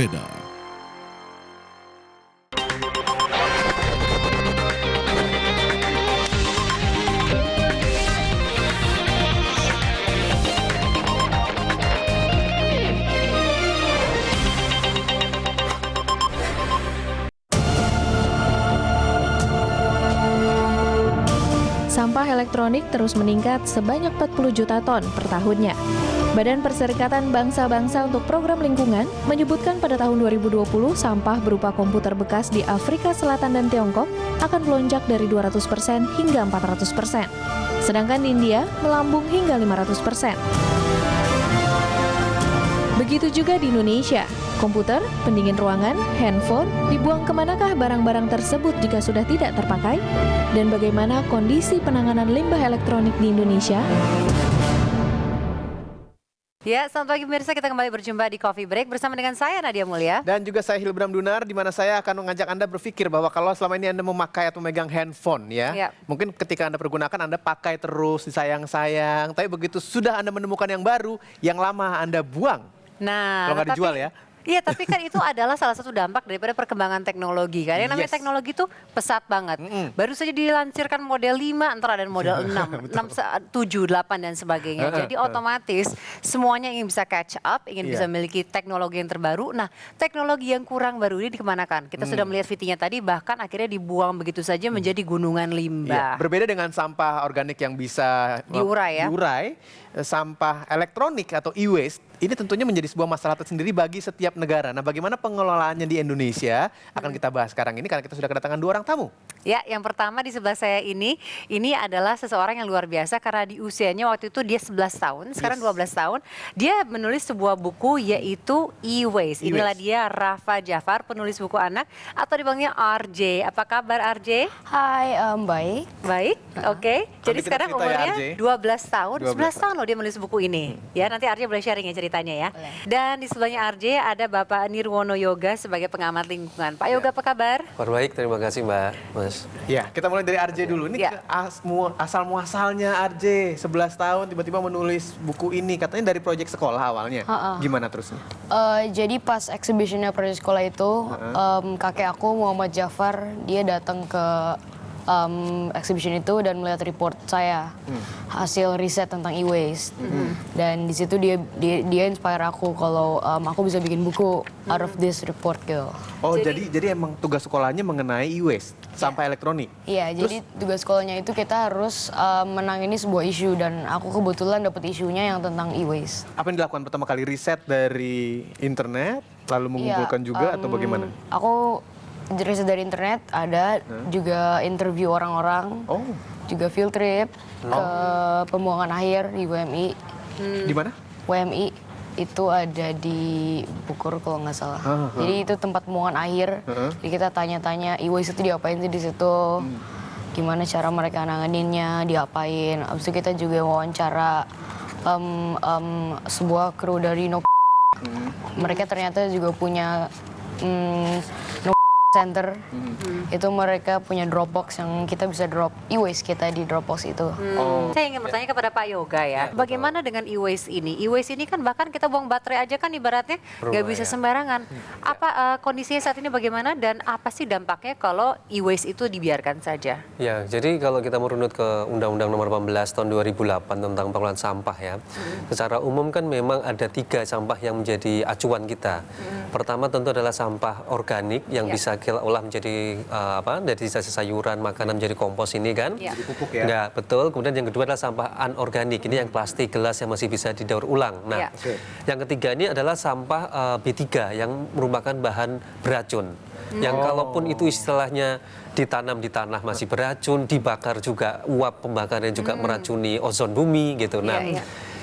berbeda. Sampah elektronik terus meningkat sebanyak 40 juta ton per tahunnya. Badan Perserikatan Bangsa-Bangsa untuk Program Lingkungan menyebutkan pada tahun 2020 sampah berupa komputer bekas di Afrika Selatan dan Tiongkok akan melonjak dari 200% hingga 400%. Sedangkan di India melambung hingga 500%. Begitu juga di Indonesia. Komputer, pendingin ruangan, handphone, dibuang kemanakah barang-barang tersebut jika sudah tidak terpakai? Dan bagaimana kondisi penanganan limbah elektronik di Indonesia? Ya, selamat pagi pemirsa, kita kembali berjumpa di Coffee Break bersama dengan saya Nadia Mulya. Dan juga saya Hilbram Dunar, di mana saya akan mengajak Anda berpikir bahwa kalau selama ini Anda memakai atau memegang handphone ya. Mungkin ketika Anda pergunakan Anda pakai terus, disayang-sayang. Tapi begitu sudah Anda menemukan yang baru, yang lama Anda buang. Nah, kalau nggak dijual ya. Iya, tapi kan itu adalah salah satu dampak daripada perkembangan teknologi. Kan yang namanya teknologi itu pesat banget. Baru saja dilansirkan model 5, antara ada model 6, 7, 8 dan sebagainya. Jadi otomatis semuanya ingin bisa catch up, ingin bisa memiliki teknologi yang terbaru. Nah, teknologi yang kurang baru ini dikemanakan? Kita sudah melihat VT-nya tadi, bahkan akhirnya dibuang begitu saja menjadi gunungan limbah. Berbeda dengan sampah organik yang bisa diurai sampah elektronik atau e-waste ini tentunya menjadi sebuah masalah tersendiri bagi setiap negara. Nah, bagaimana pengelolaannya di Indonesia akan kita bahas sekarang ini karena kita sudah kedatangan 2 orang tamu. Ya, yang pertama di sebelah saya ini adalah seseorang yang luar biasa karena di usianya waktu itu dia 11 tahun, sekarang 12 tahun. Dia menulis sebuah buku yaitu E-Waste. Inilah dia Rafa Jafar, penulis buku anak atau dipanggilnya RJ. Apa kabar RJ? Hai, baik. Baik, oke. Jadi sekarang umurnya 12 tahun, 11 tahun loh dia menulis buku ini. Ya, nanti RJ boleh sharing ya ceritanya ya. Dan di sebelahnya RJ ada Bapak Nirwono Yoga sebagai pengamat lingkungan. Pak Yoga, apa kabar? Kabar baik, terima kasih Mbak. Mas. Ya, kita mulai dari RJ dulu. Ini asal muasalnya RJ 11 tahun tiba-tiba menulis buku ini. Katanya dari proyek sekolah awalnya. Gimana terusnya? Jadi pas exhibitionnya proyek sekolah itu, kakek aku Muhammad Jafar, dia datang ke exhibition itu dan melihat report saya, hasil riset tentang e-waste. Dan di situ dia inspire aku kalau aku bisa bikin buku out of this report gitu. Oh, jadi emang tugas sekolahnya mengenai e-waste, sampah elektronik. Iya, jadi tugas sekolahnya itu kita harus menangani sebuah isu dan aku kebetulan dapat isunya yang tentang e-waste. Apa yang dilakukan pertama kali, riset dari internet lalu mengumpulkan juga atau bagaimana? Aku riset dari internet, ada juga interview orang-orang, juga field trip ke pembuangan akhir di WMI. Di mana? WMI itu ada di Bukur kalau nggak salah. Jadi itu tempat pembuangan akhir. Jadi kita tanya-tanya e-waste itu diapain sih di situ, gimana cara mereka nanganinnya, diapain. Abis itu kita juga wawancara sebuah kru dari mereka ternyata juga punya center. Itu mereka punya Dropbox yang kita bisa drop e-waste kita di Dropbox itu. Saya ingin bertanya kepada Pak Yoga ya, bagaimana dengan e-waste ini? E-waste ini kan bahkan kita buang baterai aja kan ibaratnya nggak bisa sembarangan. Apa kondisinya saat ini bagaimana dan apa sih dampaknya kalau e-waste itu dibiarkan saja? Ya, jadi kalau kita merunut ke Undang-Undang Nomor 18 tahun 2008 tentang pengelolaan sampah ya, secara umum kan memang ada 3 sampah yang menjadi acuan kita. Pertama tentu adalah sampah organik yang bisa kita olah menjadi dari sisa sayuran, makanan menjadi kompos ini kan. Jadi pupuk ya. Ya, betul. Kemudian yang kedua adalah sampah anorganik. Ini yang plastik, gelas yang masih bisa didaur ulang. Nah, yang ketiga ini adalah sampah B3 yang merupakan bahan beracun. Yang kalaupun itu istilahnya ditanam di tanah masih beracun, dibakar juga, uap pembakaran juga meracuni ozon bumi gitu. Nah,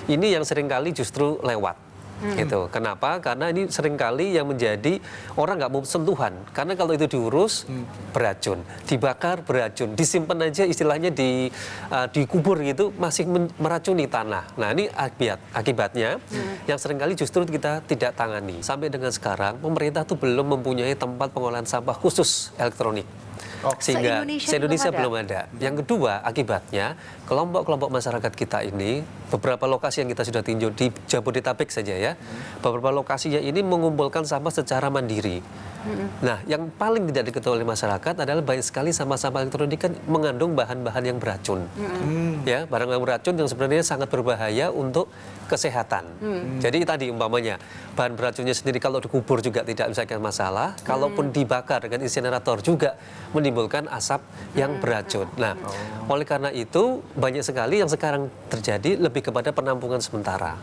ini yang seringkali justru lewat. Gitu. Kenapa? Karena ini seringkali yang menjadi orang nggak mau sentuhan. Karena kalau itu diurus beracun, dibakar beracun, disimpan aja istilahnya dikubur gitu masih meracuni tanah. Nah ini akibatnya yang seringkali justru kita tidak tangani. Sampai dengan sekarang pemerintah tuh belum mempunyai tempat pengolahan sampah khusus elektronik. Sehingga se-Indonesia belum belum ada. Yang kedua, akibatnya kelompok-kelompok masyarakat kita ini, beberapa lokasi yang kita sudah tinjau di Jabodetabek saja ya, beberapa lokasinya ini mengumpulkan sampah secara mandiri. Nah, yang paling tidak diketahui oleh masyarakat adalah banyak sekali sampah-sampah elektronik kan mengandung bahan-bahan yang beracun. Ya, barang-barang beracun yang sebenarnya sangat berbahaya untuk kesehatan. Jadi tadi umpamanya bahan beracunnya sendiri kalau dikubur juga tidak menyelesaikan masalah, kalaupun dibakar dengan insinerator juga menimbulkan asap yang beracun. Nah, oleh karena itu banyak sekali yang sekarang terjadi lebih kepada penampungan sementara.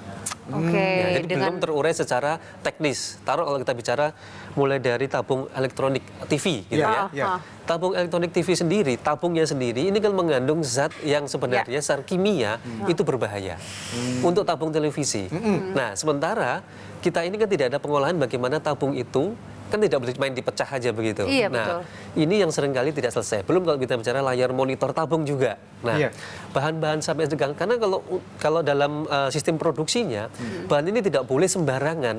Ya, jadi belum terurai secara teknis. Taruh kalau kita bicara mulai dari tabung elektronik TV gitu ya. Tabung elektronik TV sendiri, tabungnya sendiri ini kan mengandung zat yang sebenarnya secara kimia itu berbahaya untuk tabung televisi. Nah, sementara kita ini kan tidak ada pengolahan bagaimana tabung itu kan tidak boleh main dipecah aja begitu. Iya, nah, betul. ini yang seringkali tidak selesai. Belum kalau kita bicara layar monitor tabung juga. Nah, bahan-bahan sampai tegang karena kalau dalam sistem produksinya bahan ini tidak boleh sembarangan.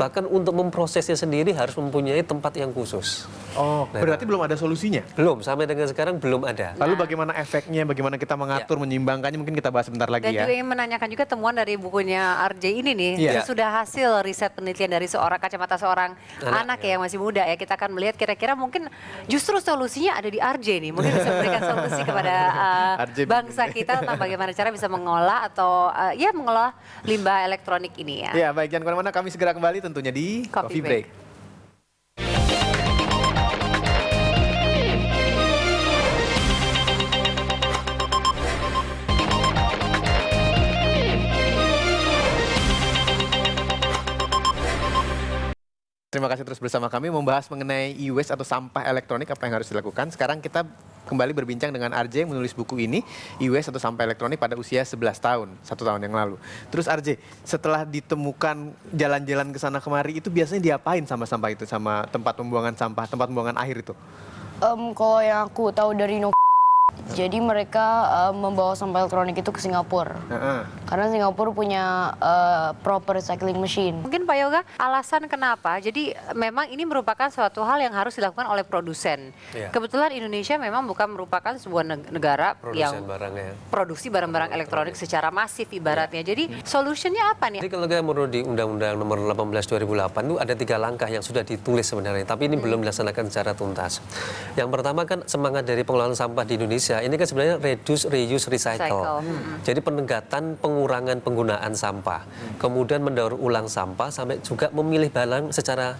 Bahkan untuk memprosesnya sendiri harus mempunyai tempat yang khusus. Oh, berarti belum ada solusinya? Belum, sampai dengan sekarang belum ada. Lalu bagaimana efeknya, bagaimana kita mengatur, menyimbangkannya, mungkin kita bahas sebentar lagi Dan ya. juga ingin menanyakan juga temuan dari bukunya RJ ini nih, sudah hasil riset penelitian dari kacamata seorang anak yang masih muda ya. Kita akan melihat kira-kira mungkin justru solusinya ada di RJ nih. Mungkin bisa memberikan solusi kepada bangsa kita tentang bagaimana cara bisa mengolah atau mengolah limbah elektronik ini ya. Ya, baik, jangan kemana-mana, kami segera kembali tentunya di Coffee Break. Terima kasih terus bersama kami membahas mengenai e-waste atau sampah elektronik, apa yang harus dilakukan. Sekarang kita kembali berbincang dengan RJ yang menulis buku ini, e-waste atau sampah elektronik pada usia 11 tahun, 1 tahun yang lalu. Terus RJ, setelah ditemukan jalan-jalan ke sana kemari, itu biasanya diapain sampah-sampah itu, sama tempat pembuangan sampah, tempat pembuangan akhir itu? Kalau yang aku tahu dari jadi mereka membawa sampah elektronik itu ke Singapura. Karena Singapura punya proper recycling machine. Mungkin Pak Yoga, alasan kenapa? Jadi memang ini merupakan suatu hal yang harus dilakukan oleh produsen. Kebetulan Indonesia memang bukan merupakan sebuah negara yang produksi barang-barang elektronik secara masif ibaratnya. Jadi solusinya apa nih? Jadi kalau kita menurut di Undang-Undang Nomor 18 2008 itu ada 3 langkah yang sudah ditulis sebenarnya, tapi ini belum dilaksanakan secara tuntas. Yang pertama kan semangat dari pengelolaan sampah di Indonesia ini kan sebenarnya reduce, reuse, recycle. Jadi peningkatan pengurangan penggunaan sampah, kemudian mendaur ulang sampah sampai juga memilih barang secara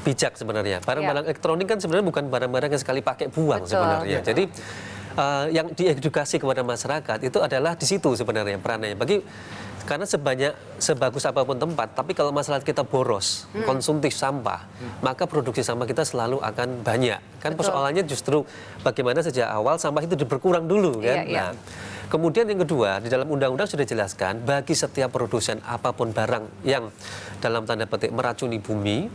bijak sebenarnya. Barang-barang elektronik kan sebenarnya bukan barang-barang yang sekali pakai buang sebenarnya. Jadi yang diedukasi kepada masyarakat itu adalah di situ sebenarnya perannya. Karena sebagus apapun tempat, tapi kalau masalah kita boros, konsumtif sampah, maka produksi sampah kita selalu akan banyak. Kan persoalannya justru bagaimana sejak awal sampah itu berkurang dulu kan. Nah, kemudian yang kedua, di dalam undang-undang sudah dijelaskan bagi setiap produsen apapun barang yang dalam tanda petik meracuni bumi,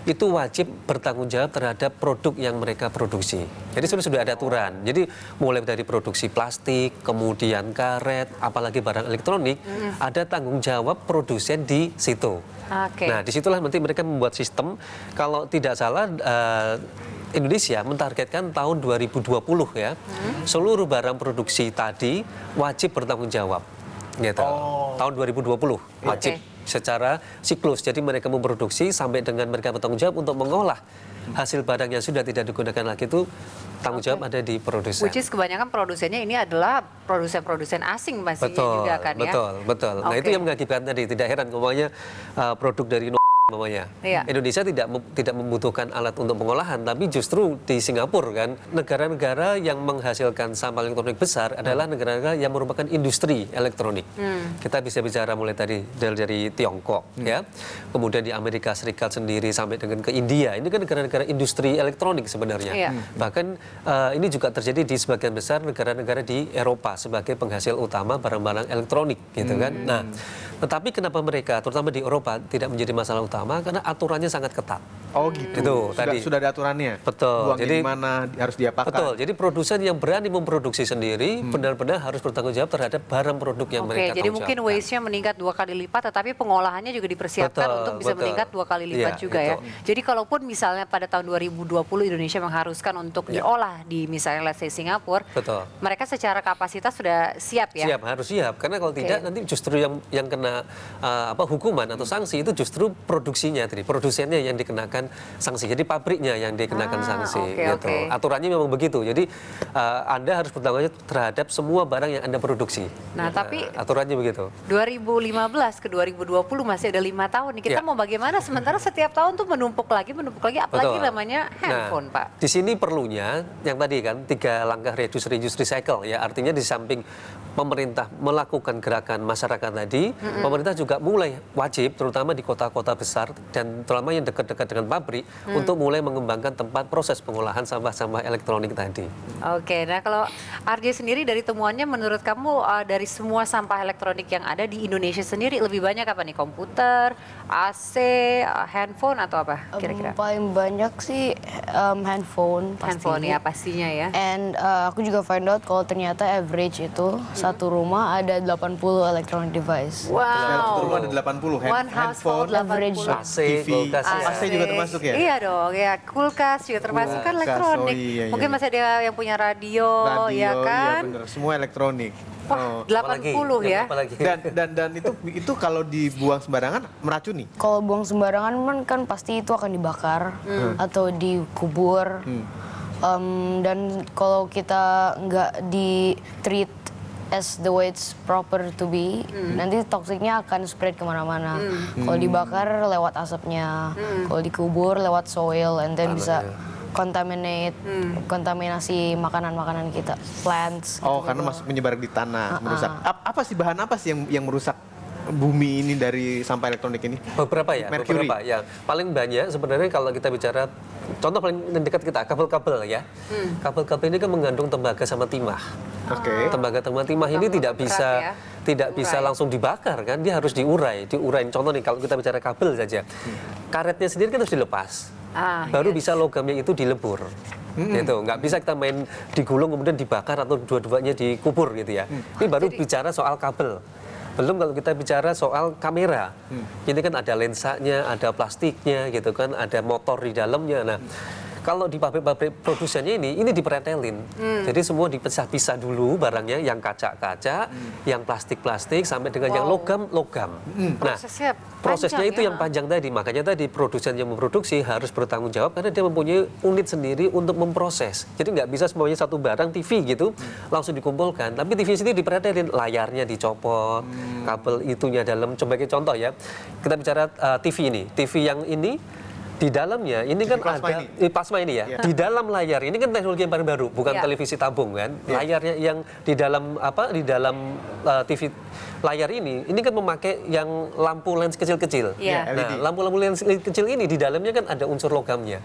itu wajib bertanggung jawab terhadap produk yang mereka produksi. Jadi sudah ada aturan. Jadi mulai dari produksi plastik, kemudian karet, apalagi barang elektronik, ada tanggung jawab produsen di situ. Nah, disitulah nanti mereka membuat sistem. Kalau tidak salah, Indonesia mentargetkan tahun 2020 ya, seluruh barang produksi tadi wajib bertanggung jawab. Gitu. Tahun 2020 wajib secara siklus. Jadi mereka memproduksi sampai dengan mereka bertanggung jawab untuk mengolah hasil barang yang sudah tidak digunakan lagi itu tanggung jawab ada di produsen. Which is kebanyakan produsennya ini adalah produsen-produsen asing pastinya juga kan ya. Betul. Nah itu yang mengakibatkan tadi tidak heran ngomongnya produk dari namanya. Indonesia tidak membutuhkan alat untuk pengolahan, tapi justru di Singapura kan negara-negara yang menghasilkan sampah elektronik besar adalah negara-negara yang merupakan industri elektronik. Kita bisa bicara mulai tadi dari Tiongkok ya, kemudian di Amerika Serikat sendiri sampai dengan ke India. Ini kan negara-negara industri elektronik sebenarnya. Bahkan ini juga terjadi di sebagian besar negara-negara di Eropa sebagai penghasil utama barang-barang elektronik gitu kan. Nah, Tetapi kenapa mereka, terutama di Eropa, tidak menjadi masalah utama? Karena aturannya sangat ketat. Oh gitu. Itu sudah, tadi. Sudah ada aturannya. Betul. Buang di mana harus diapakan. Betul. Jadi produsen yang berani memproduksi sendiri benar-benar harus bertanggung jawab terhadap barang produk yang mereka Jadi mungkin waste-nya meningkat 2 kali lipat, tetapi pengolahannya juga dipersiapkan untuk bisa meningkat 2 kali lipat juga ya. Jadi kalaupun misalnya pada tahun 2020 Indonesia mengharuskan untuk diolah di misalnya let's say Singapura, mereka secara kapasitas sudah siap ya? Siap, harus siap. Karena kalau tidak nanti justru yang kena hukuman atau sanksi itu justru produksinya, produsennya yang dikenakan sanksi. Jadi pabriknya yang dikenakan sanksi. Gitu. Aturannya memang begitu. Jadi Anda harus bertanggung jawab terhadap semua barang yang Anda produksi. Nah, tapi aturannya begitu. 2015 ke 2020 masih ada 5 tahun nih. Kita mau bagaimana? Sementara setiap tahun tuh menumpuk lagi, apalagi namanya handphone, Pak. Di sini perlunya yang tadi kan 3 langkah reduce, reuse, recycle ya. Artinya di samping pemerintah melakukan gerakan masyarakat tadi, pemerintah juga mulai wajib, terutama di kota-kota besar dan terutama yang dekat-dekat dengan pabrik, untuk mulai mengembangkan tempat proses pengolahan sampah-sampah elektronik tadi. Oke, nah kalau RJ sendiri dari temuannya, menurut kamu dari semua sampah elektronik yang ada di Indonesia sendiri lebih banyak apa nih? Komputer, AC, handphone atau apa kira-kira? Paling banyak sih handphone pasti. Handphone ya pastinya ya. And aku juga find out kalau ternyata average itu satu rumah ada 80 electronic device. Wow. Satu rumah ada 80 handphone, average AC, TV, kulkas, AC juga termasuk ya? Iya dong, ya kulkas juga termasuk kan elektronik. Mungkin masih ada yang punya radio ya kan? Iya bener, semua elektronik. Wah, 80 ya. Dan itu kalau dibuang sembarangan meracuni. Kalau buang sembarangan kan pasti itu akan dibakar atau dikubur. Dan kalau kita nggak di-treat as the way it's proper to be, nanti toksiknya akan spread kemana-mana. Kalau dibakar lewat asapnya, kalau dikubur lewat soil, and then bisa kontaminasi makanan-makanan kita, plants. Oh, karena menyebar di tanah, merusak. Apa sih bahan apa sih yang merusak bumi ini dari sampah elektronik ini? Beberapa ya, Mercury. beberapa ya. Paling banyak sebenarnya kalau kita bicara, contoh paling dekat kita, kabel-kabel ya. Kabel-kabel ini kan mengandung tembaga sama timah. Tembaga sama timah ini tidak bisa langsung dibakar kan, dia harus diurai. Contoh nih kalau kita bicara kabel saja, karetnya sendiri kan harus dilepas. Baru bisa logamnya itu dilebur. Gitu, nggak bisa kita main digulung kemudian dibakar atau dua-duanya dikubur gitu ya. Ini baru bicara soal kabel. Belum kalau kita bicara soal kamera. Ini kan ada lensanya, ada plastiknya gitu kan, ada motor di dalamnya. Nah, kalau di pabrik-pabrik produsennya ini dipretelin. Jadi semua dipisah-pisah dulu barangnya, yang kaca-kaca, yang plastik-plastik, sampai dengan yang logam-logam. Nah, prosesnya itu yang panjang tadi. Makanya tadi produsen yang memproduksi harus bertanggung jawab karena dia mempunyai unit sendiri untuk memproses. Jadi nggak bisa semuanya satu barang TV gitu langsung dikumpulkan. Tapi TV sendiri dipretelin, layarnya dicopot, kabel itunya dalam. Sebagai contoh ya, kita bicara TV ini. TV yang ini di dalamnya ini kan ada plasma ini ya. Di dalam layar ini kan teknologi yang paling baru, bukan televisi tabung kan. Layarnya yang di dalam TV layar ini kan memakai yang lampu lens kecil-kecil. Nah, lampu-lampu lens kecil ini di dalamnya kan ada unsur logamnya.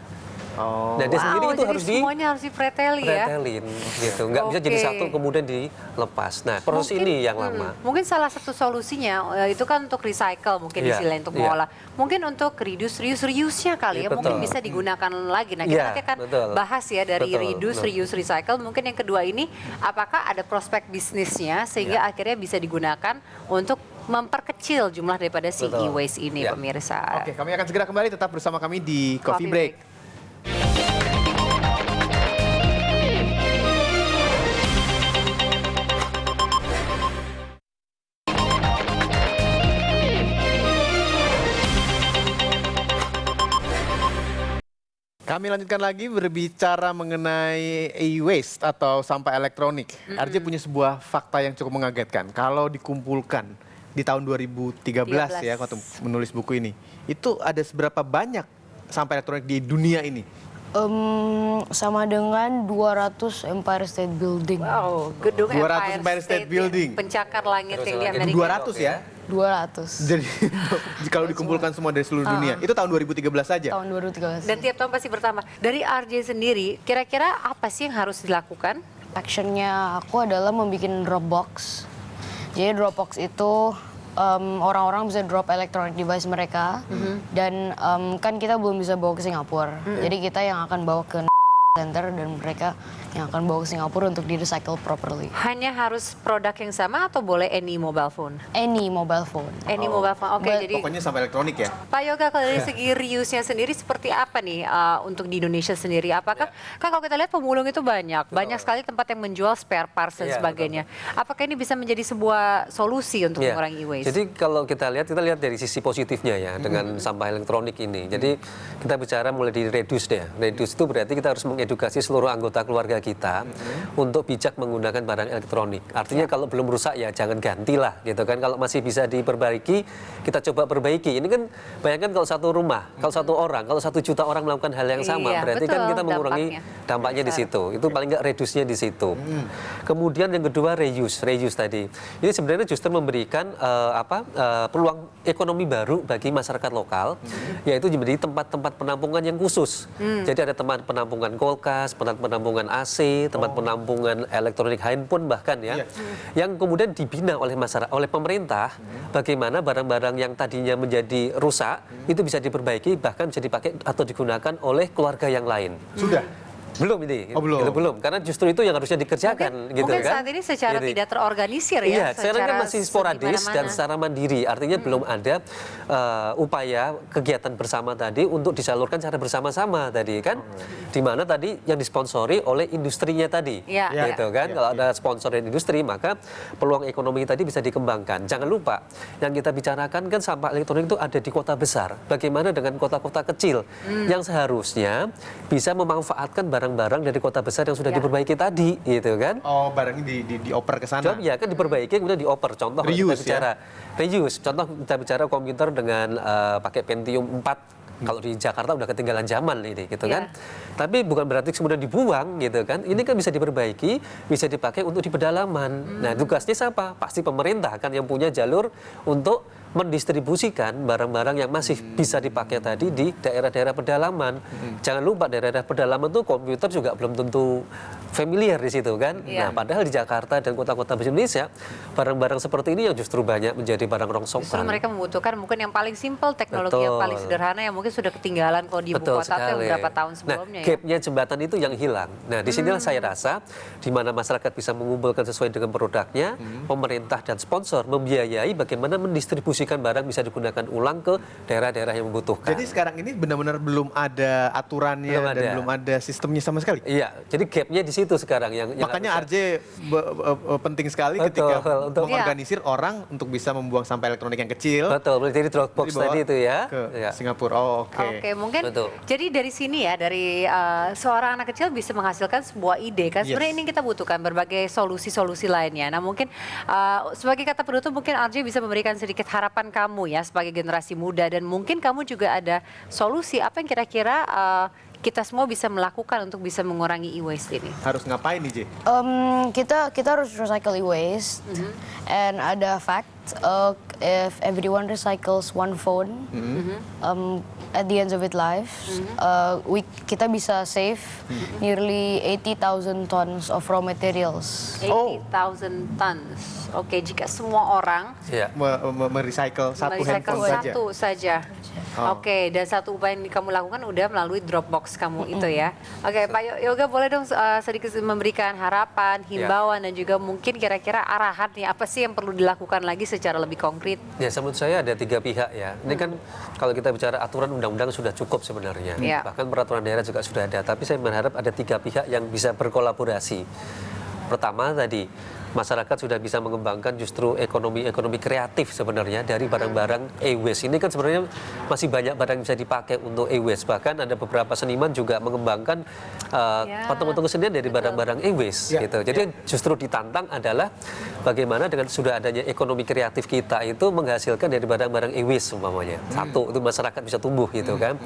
Nah, dia sendiri itu harus semuanya harus dipretelin ya. Gitu. Nggak bisa jadi satu kemudian dilepas. Nah, proses ini yang lama. Mungkin salah satu solusinya itu kan untuk recycle, mungkin istilahnya untuk mengolah. Mungkin untuk reduce, reuse-nya kali ya, mungkin bisa digunakan lagi. Nah, kita nanti akan bahas ya dari reduce, reuse, recycle. Mungkin yang kedua ini, apakah ada prospek bisnisnya sehingga akhirnya bisa digunakan untuk memperkecil jumlah daripada si e-waste ini, pemirsa. Oke, kami akan segera kembali, tetap bersama kami di Coffee Break. Kami lanjutkan lagi berbicara mengenai e-waste atau sampah elektronik. RJ punya sebuah fakta yang cukup mengagetkan. Kalau dikumpulkan di tahun 2013 ya, waktu menulis buku ini, itu ada seberapa banyak sampah elektronik di dunia ini? Sama dengan 200 Empire State Building. Wow, gedung 200 Empire State Building. Pencakar langit yang di Amerika. 200 ya? 200. Jadi kalau dikumpulkan semua dari seluruh dunia, itu tahun 2013 saja? Tahun 2013. Dan tiap tahun pasti bertambah. Dari RJ sendiri, kira-kira apa sih yang harus dilakukan? Actionnya aku adalah membuat Dropbox. Jadi Dropbox itu orang-orang bisa drop electronic device mereka dan kan kita belum bisa bawa ke Singapura. Jadi kita yang akan bawa ke center dan mereka yang akan bawa ke Singapura untuk di recycle properly. Hanya harus produk yang sama atau boleh any mobile phone? Any mobile phone. Any mobile phone. Oke, jadi Pokoknya sampai elektronik ya. Pak Yoga, kalau dari segi reuse-nya sendiri seperti apa nih untuk di Indonesia sendiri? Apakah kan kalau kita lihat pemulung itu banyak sekali tempat yang menjual spare parts dan sebagainya. Apakah ini bisa menjadi sebuah solusi untuk mengurangi e-waste? Jadi kalau kita lihat dari sisi positifnya ya dengan sampah elektronik ini. Jadi kita bicara mulai di reduce deh. Reduce itu berarti kita harus mengedukasi seluruh anggota keluarga kita untuk bijak menggunakan barang elektronik. Artinya kalau belum rusak ya jangan gantilah gitu kan. Kalau masih bisa diperbaiki, kita coba perbaiki. Ini kan bayangkan kalau satu rumah, kalau satu orang, kalau 1 juta orang melakukan hal yang sama, berarti kan kita mengurangi dampaknya di situ. Itu paling nggak reduce-nya di situ. Kemudian yang kedua reuse tadi. Ini sebenarnya justru memberikan peluang ekonomi baru bagi masyarakat lokal, yaitu menjadi tempat-tempat penampungan yang khusus. Jadi ada tempat penampungan kulkas, tempat penampungan AC, tempat penampungan elektronik handphone bahkan ya, yang kemudian dibina oleh masyarakat, oleh pemerintah, bagaimana barang-barang yang tadinya menjadi rusak itu bisa diperbaiki, bahkan bisa dipakai atau digunakan oleh keluarga yang lain. Sudah. Belum ini, belum. Itu belum, karena justru itu yang harusnya dikerjakan, gitu mungkin kan? saat ini secara tidak terorganisir ya. Iya, sekarang kan masih sporadis dan secara mandiri, artinya belum ada upaya kegiatan bersama tadi untuk disalurkan secara bersama-sama tadi kan, di mana tadi yang disponsori oleh industrinya tadi, gitu kan? Kalau ada sponsor dari industri, maka peluang ekonomi tadi bisa dikembangkan. Jangan lupa, yang kita bicarakan kan sampah elektronik itu ada di kota besar. Bagaimana dengan kota-kota kecil yang seharusnya bisa memanfaatkan barang-barang dari kota besar yang sudah diperbaiki tadi, gitu kan? Oh, barangnya dioper ke sana. Ya kan diperbaiki kemudian dioper. Contoh Reuse, kita bicara reuse. Contoh kita bicara komputer dengan pakai Pentium 4. Kalau di Jakarta udah ketinggalan zaman ini, gitu kan? Tapi bukan berarti kemudian dibuang, gitu kan? Ini kan bisa diperbaiki, bisa dipakai untuk di pedalaman. Nah, tugasnya siapa? Pasti pemerintah kan yang punya jalur untuk mendistribusikan barang-barang yang masih bisa dipakai tadi di daerah-daerah pedalaman. Jangan lupa daerah-daerah pedalaman tuh komputer juga belum tentu familiar di situ kan. Nah, padahal di Jakarta dan kota-kota besar Indonesia barang-barang seperti ini yang justru banyak menjadi barang rongsokan. Justru mereka membutuhkan mungkin yang paling simpel, teknologi yang paling sederhana yang mungkin sudah ketinggalan kalau di ibu kota itu yang beberapa tahun sebelumnya. Nah, gapnya jembatan itu yang hilang. Nah, disinilah saya rasa di mana masyarakat bisa mengumpulkan sesuai dengan produknya, pemerintah dan sponsor membiayai bagaimana mendistribusikan barang bisa digunakan ulang ke daerah-daerah yang membutuhkan. Jadi sekarang ini benar-benar belum ada aturannya dan belum ada sistemnya sama sekali. Iya, jadi gapnya di situ sekarang yang makanya RJ penting sekali ketika mengorganisir orang untuk bisa membuang sampah elektronik yang kecil. Betul, jadi Dropbox tadi itu ya. Ke Singapura. Oh, Oke, mungkin jadi dari sini ya, dari seorang anak kecil bisa menghasilkan sebuah ide kan. Sebenarnya ini kita butuhkan berbagai solusi-solusi lainnya. Nah, mungkin sebagai kata penutup mungkin RJ bisa memberikan sedikit harapan kamu ya sebagai generasi muda, dan mungkin kamu juga ada solusi apa yang kira-kira kita semua bisa melakukan untuk bisa mengurangi e-waste ini. Harus ngapain nih, J? Kita harus recycle e-waste. And ada fact, if everyone recycles one phone, at the end of its life, kita bisa save nearly 80,000 tons of raw materials. 80,000 tons. Oke, jika semua orang merecycle satu handphone saja. Oke, dan satu upaya yang kamu lakukan udah melalui Dropbox kamu itu ya. Oke, Pak Yoga boleh dong sedikit memberikan harapan, himbauan dan juga mungkin kira-kira arahan nih apa sih yang perlu dilakukan lagi secara lebih konkret? Ya, menurut saya ada 3 pihak ya. Ini kan kalau kita bicara aturan undang-undang sudah cukup sebenarnya. Bahkan peraturan daerah juga sudah ada. Tapi saya berharap ada 3 pihak yang bisa berkolaborasi. Pertama tadi, masyarakat sudah bisa mengembangkan justru ekonomi kreatif sebenarnya dari barang-barang e-waste. Ini kan sebenarnya masih banyak barang yang bisa dipakai untuk e-waste. Bahkan ada beberapa seniman juga mengembangkan patung-patung kesenian dari barang-barang e-waste. Gitu. Jadi justru ditantang adalah bagaimana dengan sudah adanya ekonomi kreatif kita itu menghasilkan dari barang-barang e-waste umpamanya. Satu, itu masyarakat bisa tumbuh gitu kan.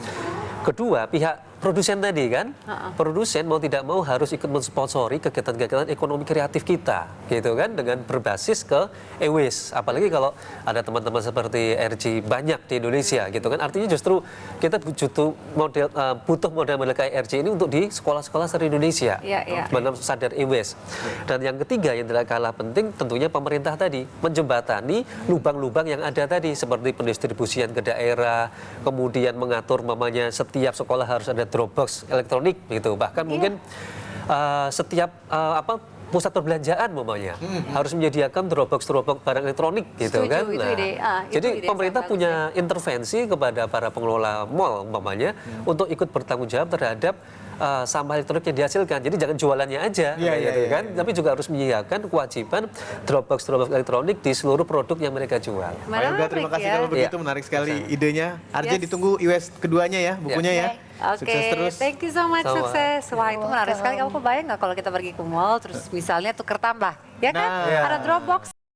Kedua, pihak produsen tadi kan, produsen mau tidak mau harus ikut mensponsori kegiatan-kegiatan ekonomi kreatif kita, gitu kan, dengan berbasis ke e-waste. Apalagi kalau ada teman-teman seperti RG banyak di Indonesia, gitu kan. Artinya justru kita butuh model-model kayak RG ini untuk di sekolah-sekolah seluruh Indonesia, benar sadar e-waste. Dan yang ketiga yang tidak kalah penting, tentunya pemerintah tadi menjembatani lubang-lubang yang ada tadi, seperti pendistribusian ke daerah, kemudian mengatur mamanya setiap sekolah harus ada Dropbox elektronik gitu. Bahkan mungkin setiap pusat perbelanjaan mamanya harus menyediakan Dropbox barang elektronik gitu. Kan. Jadi pemerintah punya intervensi kepada para pengelola mall mamanya untuk ikut bertanggung jawab terhadap sampah elektronik yang dihasilkan. Jadi jangan jualannya aja, kan? Tapi juga harus menyediakan kewajiban Dropbox elektronik di seluruh produk yang mereka jual. Pak Yoga, terima kasih kalau begitu, menarik sekali idenya. Arjen ditunggu US keduanya ya, bukunya ya. Sukses terus. Thank you so much, sukses. Wah, itu menarik sekali. Kamu kebayang nggak kalau kita pergi ke mall, terus misalnya tuker tambah, ya kan? Ada Dropbox.